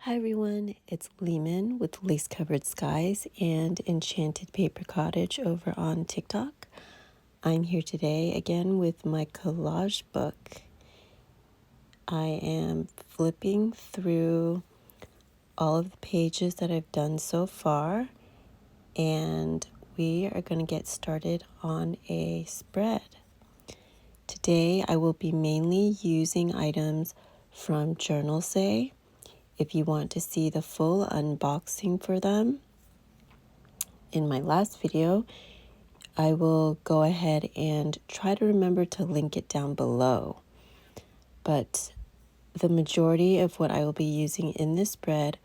Hi everyone, it's Lehman with Lace Covered Skies and Enchanted Paper Cottage over on TikTok. I'm here today again with my collage book. I am flipping through all of the pages that I've done so far, and we are going to get started on a spread. Today I will be mainly using items from Journalsay. If you want to see the full unboxing for them, in my last video, I will go ahead and try to remember to link it down below. But the majority of what I will be using in this spread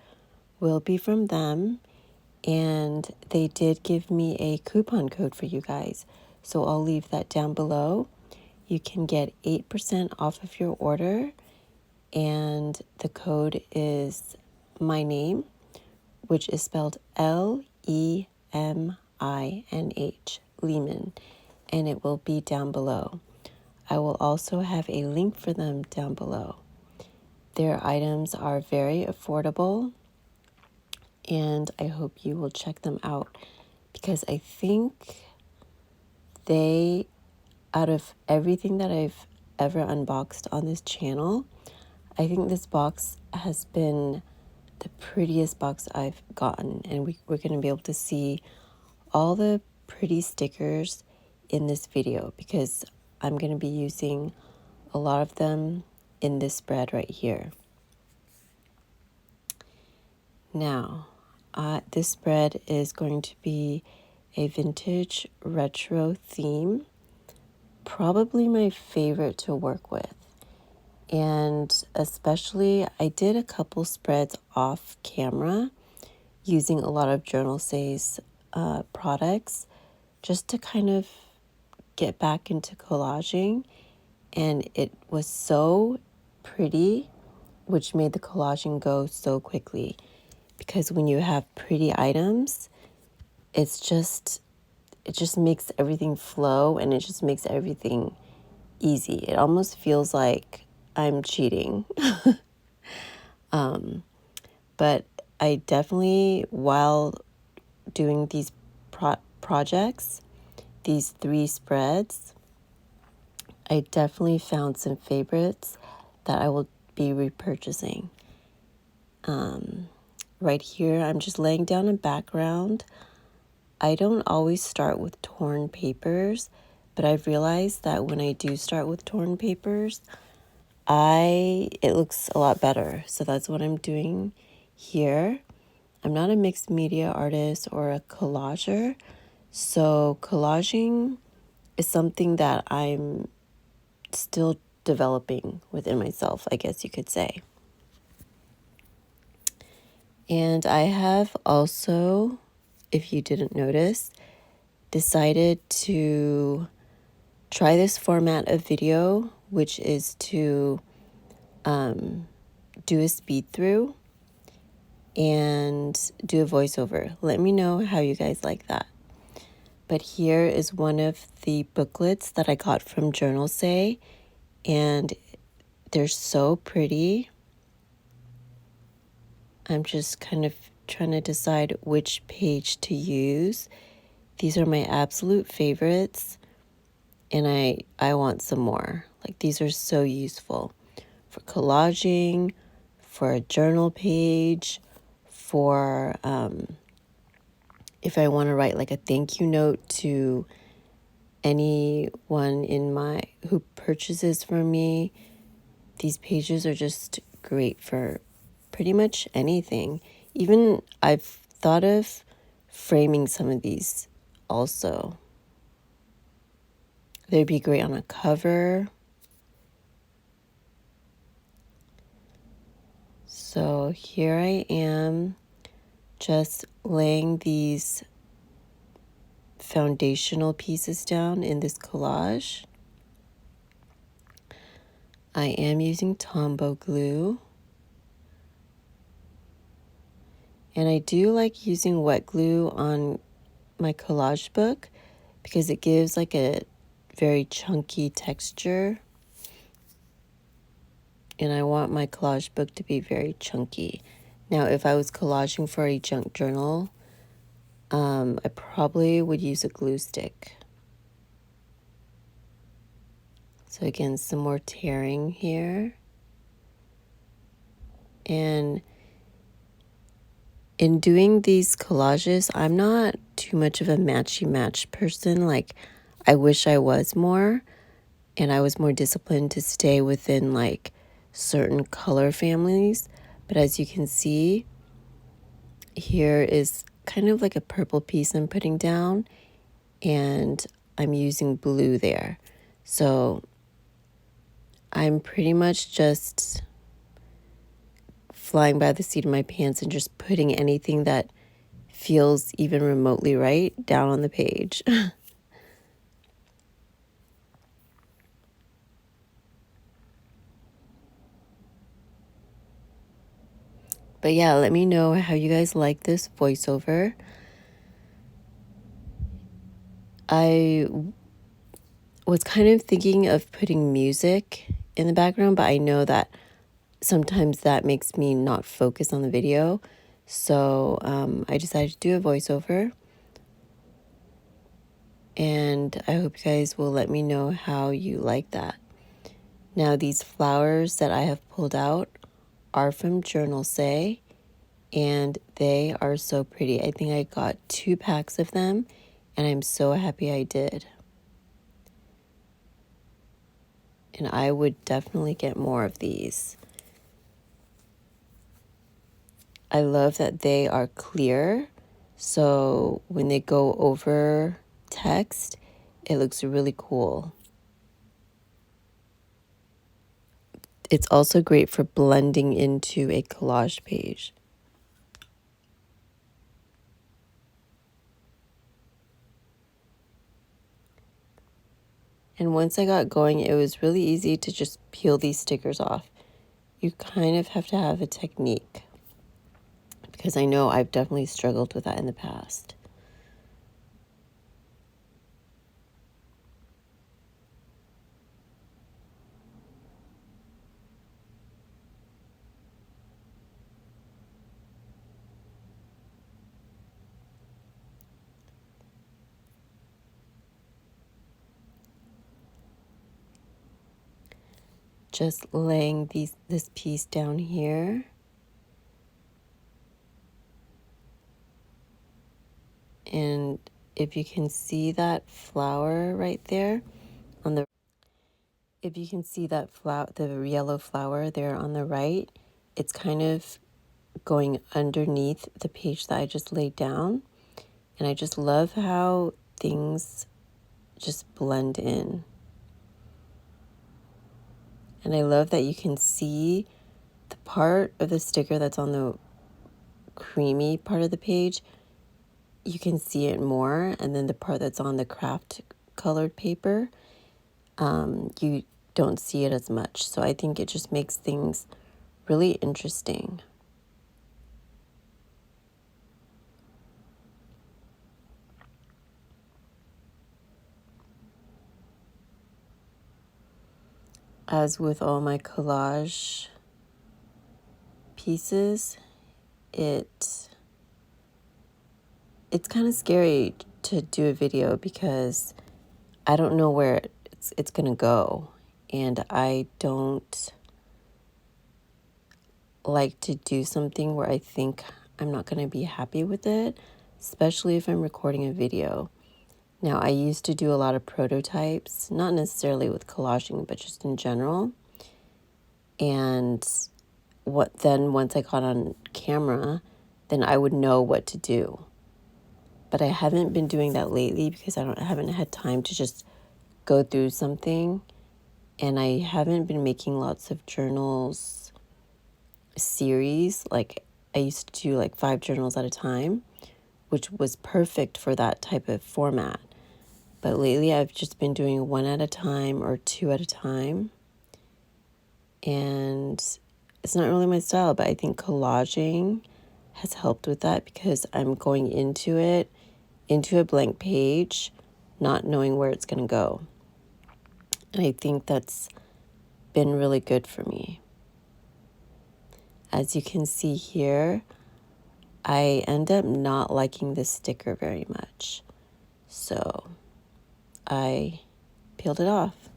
will be from them, and they did give me a coupon code for you guys. So I'll leave that down below. You can get 8% off of your order, and the code is my name, which is spelled Leminh, Lehman, and it will be down below. I will also have a link for them down below. Their items are very affordable, and I hope you will check them out because I think they, out of everything that I've ever unboxed on this channel, I think this box has been the prettiest box I've gotten, and we're going to be able to see all the pretty stickers in this video because I'm going to be using a lot of them in this spread right here. Now, this spread is going to be a vintage retro theme, probably my favorite to work with. And especially, I did a couple spreads off camera using a lot of Journalsay's products just to kind of get back into collaging, and it was so pretty, which made the collaging go so quickly, because when you have pretty items, it just makes everything flow, and it just makes everything easy. It almost feels like I'm cheating. But I definitely, while doing these projects, these 3 spreads, I definitely found some favorites that I will be repurchasing. Right here, I'm just laying down a background. I don't always start with torn papers, but I've realized that when I do start with torn papers, it looks a lot better. So that's what I'm doing here. I'm not a mixed media artist or a collager, so collaging is something that I'm still developing within myself, I guess you could say. And I have also, if you didn't notice, decided to try this format of video, which is to do a speed through and do a voiceover. Let me know how you guys like that. But here is one of the booklets that I got from Journalsay, and they're so pretty. I'm just kind of trying to decide which page to use. These are my absolute favorites, and I want some more. Like, these are so useful for collaging, for a journal page, for if I want to write like a thank you note to anyone who purchases from me. These pages are just great for pretty much anything. Even I've thought of framing some of these also. They'd be great on a cover. So here I am, just laying these foundational pieces down in this collage. I am using Tombow glue. And I do like using wet glue on my collage book because it gives like a very chunky texture. And I want my collage book to be very chunky. Now, if I was collaging for a junk journal, I probably would use a glue stick. So again, some more tearing here. And in doing these collages, I'm not too much of a matchy-match person. Like, I wish I was more, and I was more disciplined to stay within like certain color families. But as you can see, here is kind of like a purple piece I'm putting down, and I'm using blue there. So I'm pretty much just flying by the seat of my pants and just putting anything that feels even remotely right down on the page. But yeah, let me know how you guys like this voiceover. I was kind of thinking of putting music in the background, but I know that sometimes that makes me not focus on the video. So I decided to do a voiceover. And I hope you guys will let me know how you like that. Now, these flowers that I have pulled out are from Journalsay, and they are so pretty. I think I got 2 packs of them, and I'm so happy I did. And I would definitely get more of these. I love that they are clear, so when they go over text, it looks really cool. It's also great for blending into a collage page. And once I got going, it was really easy to just peel these stickers off. You kind of have to have a technique, because I know I've definitely struggled with that in the past. Just laying this piece down here. And if you can see that flower right there on the, if you can see that flower, the yellow flower there on the right, it's kind of going underneath the page that I just laid down. And I just love how things just blend in. And I love that you can see the part of the sticker that's on the creamy part of the page. You can see it more, and then the part that's on the craft colored paper, you don't see it as much. So I think it just makes things really interesting. As with all my collage pieces, it's kind of scary to do a video because I don't know where it's gonna go, and I don't like to do something where I think I'm not gonna be happy with it, especially if I'm recording a video. Now, I used to do a lot of prototypes, not necessarily with collaging, but just in general. And once I got on camera, then I would know what to do. But I haven't been doing that lately because I haven't had time to just go through something. And I haven't been making lots of journals series. Like, I used to do like 5 journals at a time, which was perfect for that type of format. But lately I've just been doing 1 at a time or 2 at a time. And it's not really my style, but I think collaging has helped with that because I'm going into a blank page, not knowing where it's going to go. And I think that's been really good for me. As you can see here, I end up not liking this sticker very much. So I peeled it off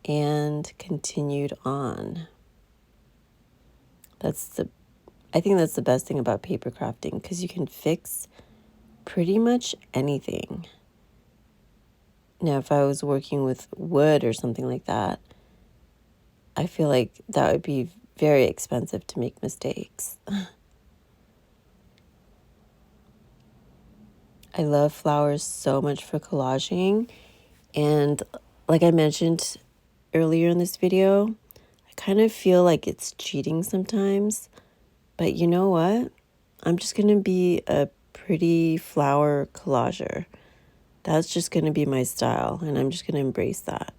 and continued on. I think that's the best thing about paper crafting, because you can fix pretty much anything. Now, if I was working with wood or something like that, I feel like that would be very expensive to make mistakes. I love flowers so much for collaging, and like I mentioned earlier in this video, I kind of feel like it's cheating sometimes, but you know what? I'm just going to be a pretty flower collager. That's just going to be my style, and I'm just going to embrace that.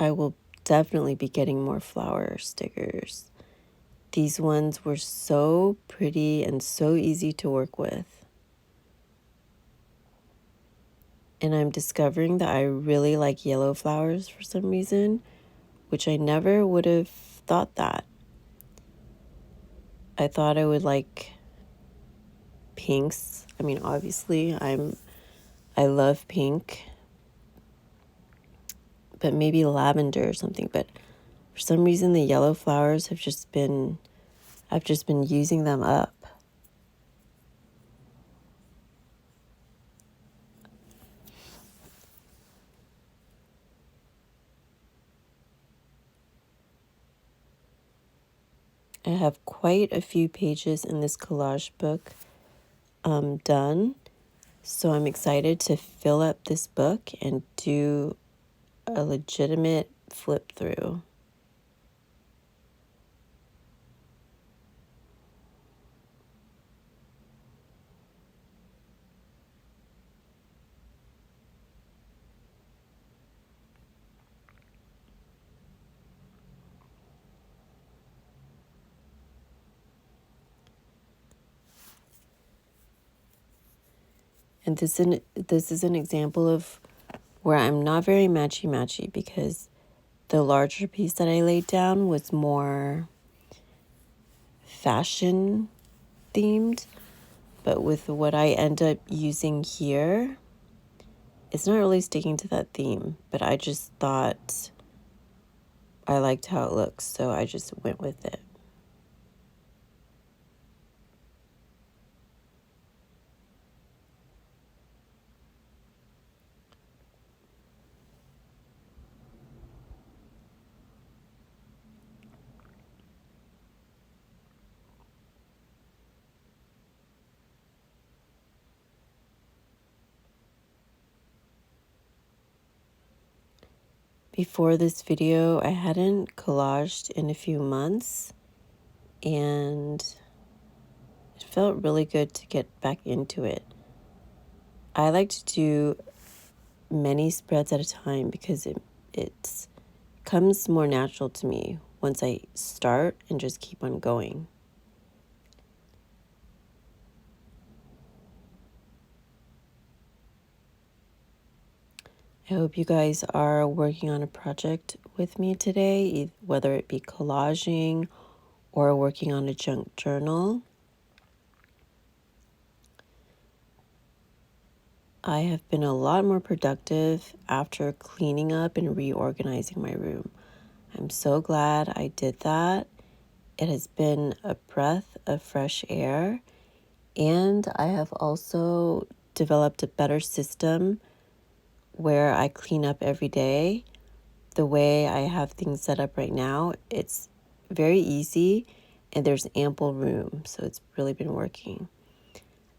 I will definitely be getting more flower stickers. These ones were so pretty and so easy to work with. And I'm discovering that I really like yellow flowers for some reason, which I never would have thought that. I thought I would like pinks. I mean, obviously, I love pink, but maybe lavender or something. But for some reason, the yellow flowers I've just been using them up. I have quite a few pages in this collage book done, so I'm excited to fill up this book and do a legitimate flip through. And this is an example of where I'm not very matchy-matchy, because the larger piece that I laid down was more fashion themed, but with what I end up using here, it's not really sticking to that theme, but I just thought I liked how it looks, so I just went with it. Before this video, I hadn't collaged in a few months, and it felt really good to get back into it. I like to do many spreads at a time because it comes more natural to me once I start and just keep on going. I hope you guys are working on a project with me today, whether it be collaging or working on a junk journal. I have been a lot more productive after cleaning up and reorganizing my room. I'm so glad I did that. It has been a breath of fresh air, and I have also developed a better system where I clean up every day. The way I have things set up right now, it's very easy and there's ample room, so it's really been working.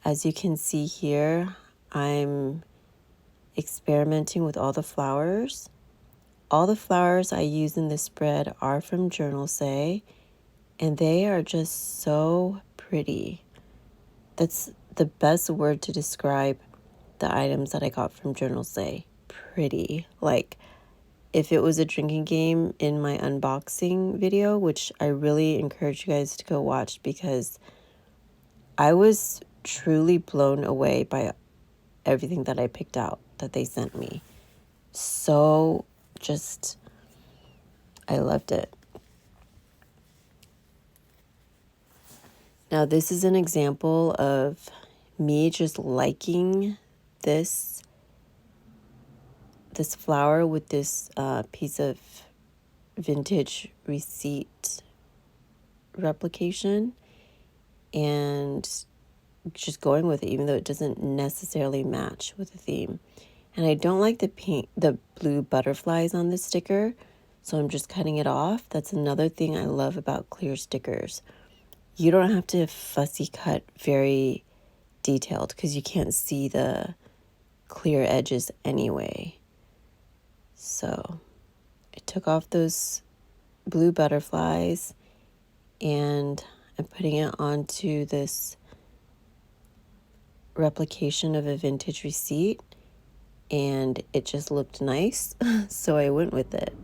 As you can see here, I'm experimenting with all the flowers. All the flowers I use in this spread are from Journalsay, and they are just so pretty. That's the best word to describe the items that I got from Journalsay. Pretty. Like, if it was a drinking game in my unboxing video, which I really encourage you guys to go watch, because I was truly blown away by everything that I picked out that they sent me. So just I loved it. Now this is an example of me just liking this flower with this piece of vintage receipt replication, and just going with it, even though it doesn't necessarily match with the theme. And I don't like the blue butterflies on this sticker, so I'm just cutting it off. That's another thing I love about clear stickers. You don't have to fussy cut very detailed because you can't see the clear edges anyway. So I took off those blue butterflies and I'm putting it onto this replication of a vintage receipt, and it just looked nice, so I went with it.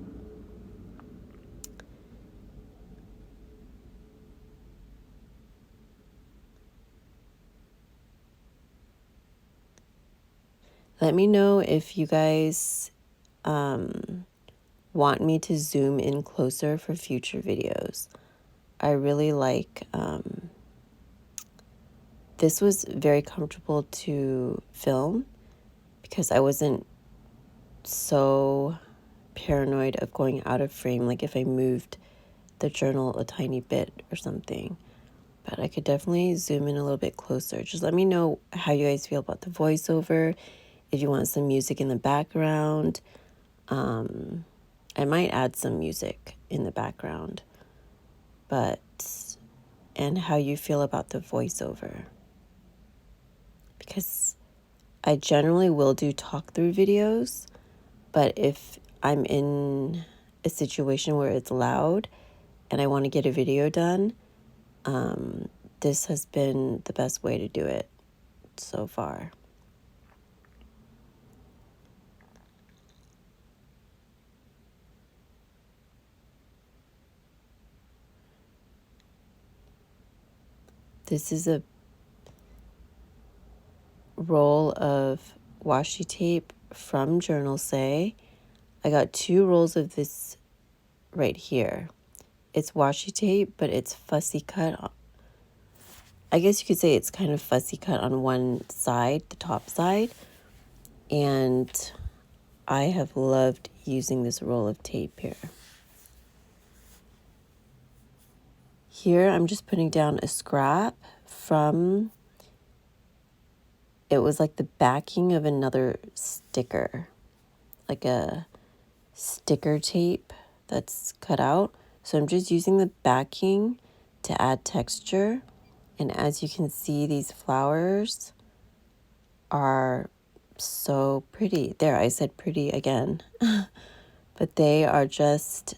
Let me know if you guys want me to zoom in closer for future videos. I really like, this was very comfortable to film because I wasn't so paranoid of going out of frame, like if I moved the journal a tiny bit or something. But I could definitely zoom in a little bit closer. Just let me know how you guys feel about the voiceover, if you want some music in the background. I might add some music in the background, and how you feel about the voiceover. Because I generally will do talk through videos, but if I'm in a situation where it's loud and I want to get a video done, this has been the best way to do it so far. This is a roll of washi tape from Journalsay. I got 2 rolls of this right here. It's washi tape, but it's fussy cut. I guess you could say it's kind of fussy cut on one side, the top side. And I have loved using this roll of tape here. Here, I'm just putting down a scrap from, it was like the backing of another sticker, like a sticker tape that's cut out. So I'm just using the backing to add texture. And as you can see, these flowers are so pretty. There, I said pretty again. But they are just,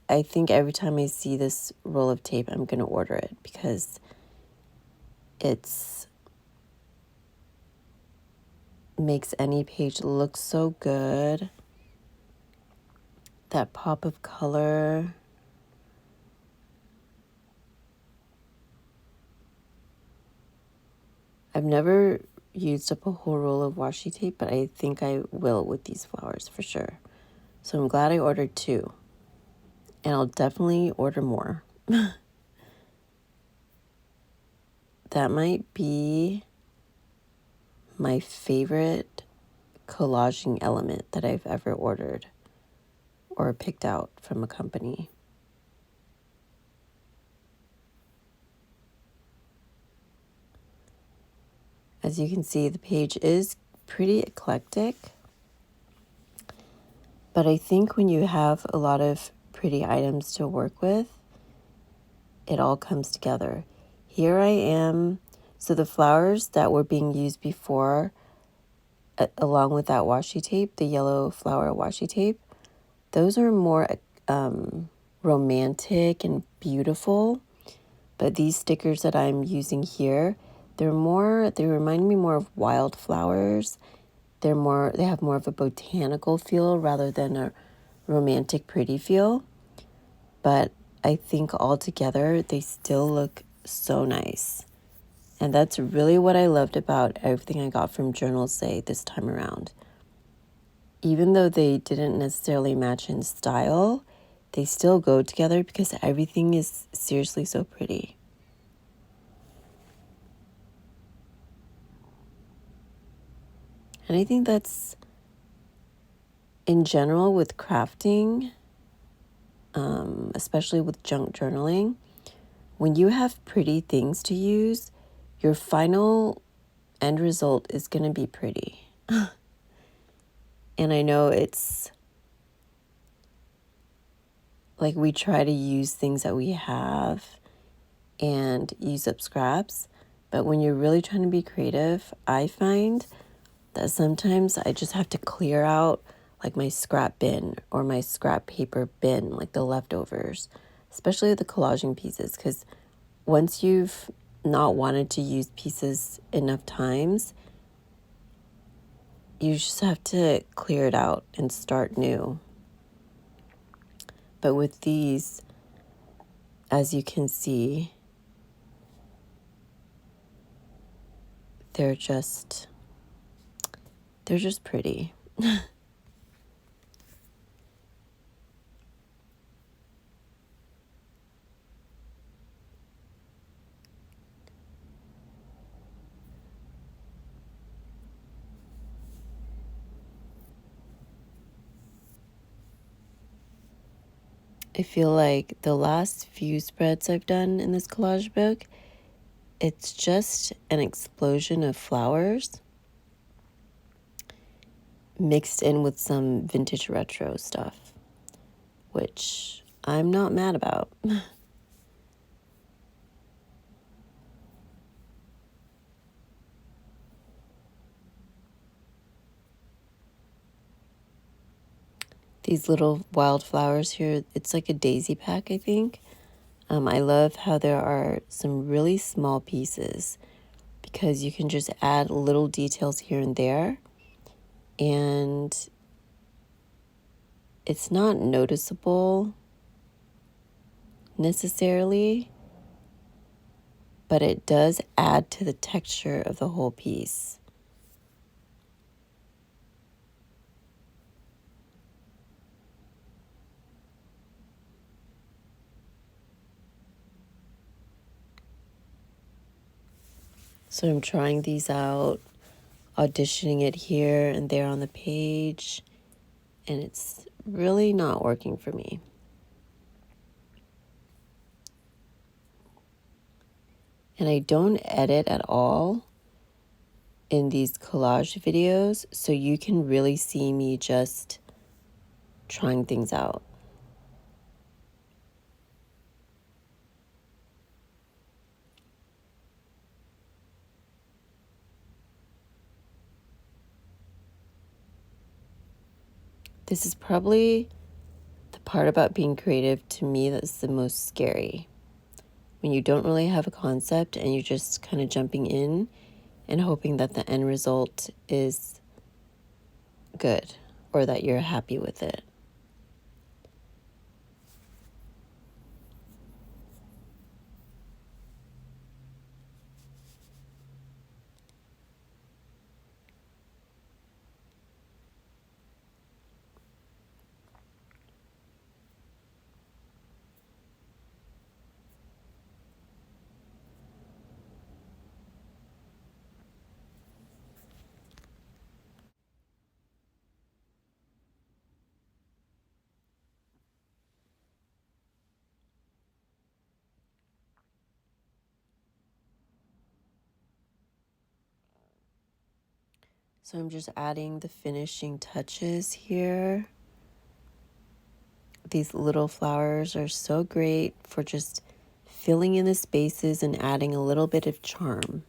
I think every time I see this roll of tape, I'm going to order it because it's makes any page look so good. That pop of color. I've never used up a whole roll of washi tape, but I think I will with these flowers for sure. So I'm glad I ordered 2. And I'll definitely order more. That might be my favorite collaging element that I've ever ordered or picked out from a company. As you can see, the page is pretty eclectic. But I think when you have a lot of pretty items to work with, it all comes together. Here I am. So the flowers that were being used before, along with that washi tape, the yellow flower washi tape, those are more romantic and beautiful. But these stickers that I'm using here, they remind me more of wildflowers. They have more of a botanical feel rather than a romantic pretty feel. But I think all together they still look so nice. And that's really what I loved about everything I got from Journalsay this time around. even though they didn't necessarily match in style, they still go together because everything is seriously so pretty. And I think that's, in general, with crafting, especially with junk journaling, when you have pretty things to use, your final end result is going to be pretty. And I know it's like we try to use things that we have and use up scraps, but when you're really trying to be creative, I find that sometimes I just have to clear out like my scrap bin or my scrap paper bin, like the leftovers, especially the collaging pieces, because once you've not wanted to use pieces enough times, you just have to clear it out and start new. But with these, as you can see, they're just pretty. I feel like the last few spreads I've done in this collage book, it's just an explosion of flowers mixed in with some vintage retro stuff, which I'm not mad about. These little wildflowers here, it's like a daisy pack, I think. I love how there are some really small pieces because you can just add little details here and there, and it's not noticeable necessarily, but it does add to the texture of the whole piece. So I'm trying these out, auditioning it here and there on the page, and it's really not working for me. And I don't edit at all in these collage videos, so you can really see me just trying things out. This is probably the part about being creative to me that's the most scary. When you don't really have a concept and you're just kind of jumping in and hoping that the end result is good or that you're happy with it. So I'm just adding the finishing touches here. These little flowers are so great for just filling in the spaces and adding a little bit of charm.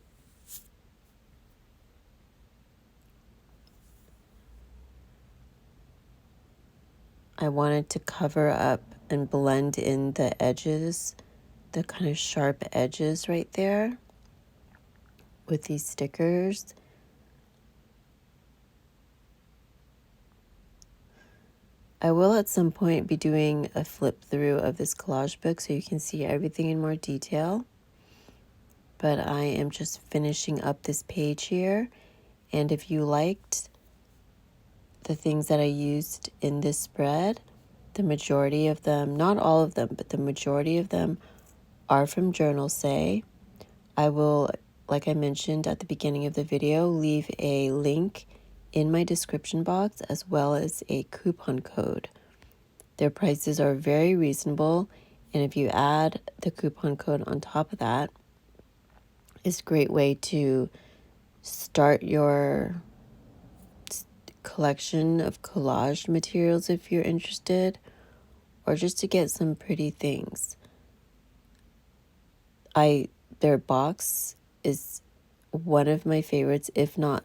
I wanted to cover up and blend in the edges, the kind of sharp edges right there with these stickers. I will at some point be doing a flip through of this collage book so you can see everything in more detail. But I am just finishing up this page here. And if you liked the things that I used in this spread, the majority of them, not all of them, but the majority of them are from Journalsay. I will, like I mentioned at the beginning of the video, leave a link in my description box as well as a coupon code. Their prices are very reasonable, and if you add the coupon code on top of that, it's a great way to start your collection of collage materials if you're interested, or just to get some pretty things. Their box is one of my favorites, if not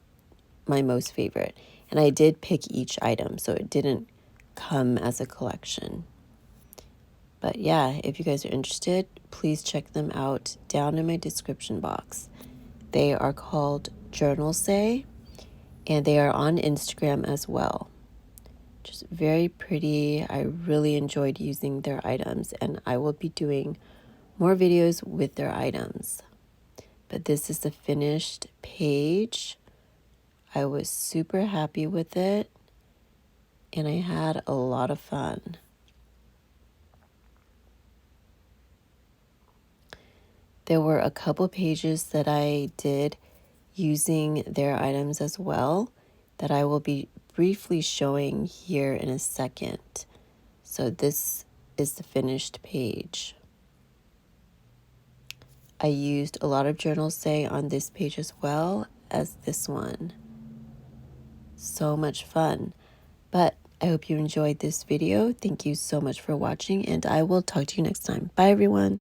my most favorite. And I did pick each item, so it didn't come as a collection. But yeah, if you guys are interested, please check them out down in my description box. They are called Journalsay, and they are on Instagram as well. Just very pretty. I really enjoyed using their items, and I will be doing more videos with their items. But this is the finished page. I was super happy with it, and I had a lot of fun. There were a couple pages that I did using their items as well that I will be briefly showing here in a second. So this is the finished page. I used a lot of Journalsay on this page as well as this one. So much fun. But I hope you enjoyed this video. Thank you so much for watching, and I will talk to you next time. Bye, everyone.